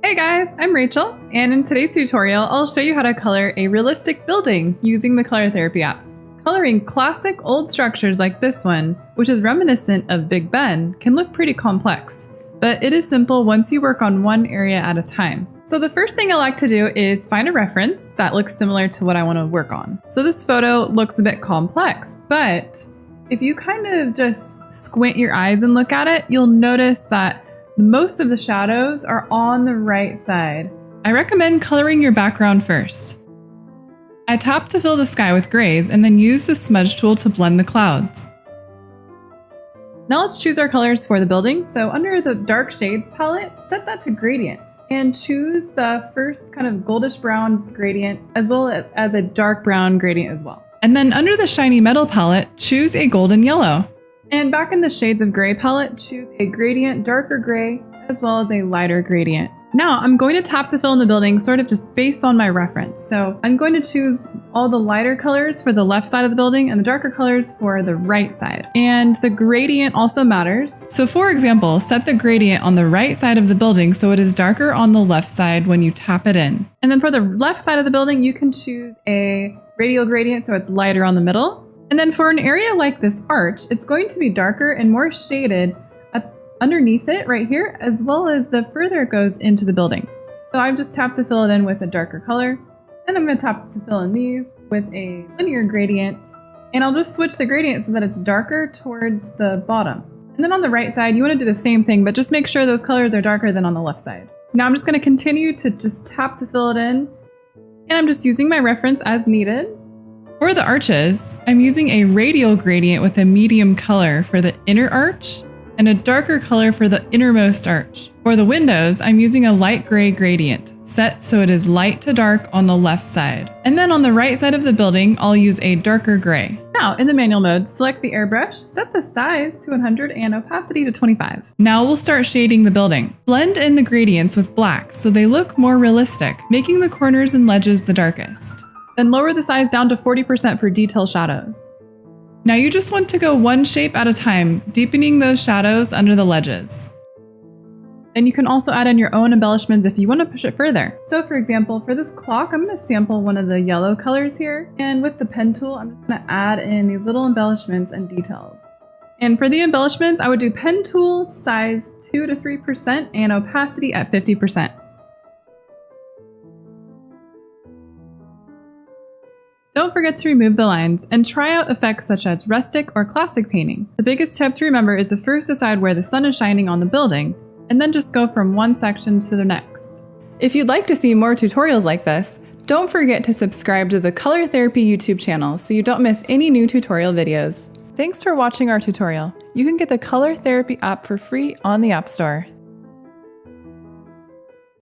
Hey guys, I'm Rachel, and in today's tutorial, I'll show you how to color a realistic building using the Color Therapy app. Coloring classic old structures like this one, which is reminiscent of Big Ben, can look pretty complex, but it is simple once you work on one area at a time. So the first thing I like to do is find a reference that looks similar to what I want to work on. So this photo looks a bit complex, but if you kind of just squint your eyes and look at it, you'll notice that most of the shadows are on the right side. I recommend coloring your background first. I tap to fill the sky with grays and then use the smudge tool to blend the clouds. Now let's choose our colors for the building. So under the dark shades palette, set that to gradient and choose the first kind of goldish brown gradient as well as a dark brown gradient as well. And then under the shiny metal palette, choose a golden yellow. And back in the shades of gray palette, choose a gradient darker gray as well as a lighter gradient. Now I'm going to tap to fill in the building sort of just based on my reference. So I'm going to choose all the lighter colors for the left side of the building and the darker colors for the right side. And the gradient also matters. So for example, set the gradient on the right side of the building so it is darker on the left side when you tap it in. And then for the left side of the building, you can choose a radial gradient so it's lighter on the middle. And then for an area like this arch, it's going to be darker and more shaded underneath it right here, as well as the further it goes into the building. So I've just tapped to fill it in with a darker color, and I'm going to tap to fill in these with a linear gradient, and I'll just switch the gradient so that it's darker towards the bottom. And then on the right side, you want to do the same thing, but just make sure those colors are darker than on the left side. Now I'm just going to continue to just tap to fill it in, and I'm just using my reference as needed. For the arches, I'm using a radial gradient with a medium color for the inner arch and a darker color for the innermost arch. For the windows, I'm using a light gray gradient, set so it is light to dark on the left side. And then on the right side of the building, I'll use a darker gray. Now in the manual mode, select the airbrush, set the size to 100 and opacity to 25. Now we'll start shading the building. Blend in the gradients with black so they look more realistic, making the corners and ledges the darkest. Then lower the size down to 40% for detail shadows. Now you just want to go one shape at a time, deepening those shadows under the ledges. Then you can also add in your own embellishments if you want to push it further. So for example, for this clock, I'm going to sample one of the yellow colors here. And with the pen tool, I'm just going to add in these little embellishments and details. And for the embellishments, I would do pen tool size 2 to 3% and opacity at 50%. Don't forget to remove the lines and try out effects such as rustic or classic painting. The biggest tip to remember is to first decide where the sun is shining on the building, and then just go from one section to the next. If you'd like to see more tutorials like this, don't forget to subscribe to the Color Therapy YouTube channel so you don't miss any new tutorial videos. Thanks for watching our tutorial. You can get the Color Therapy app for free on the App Store.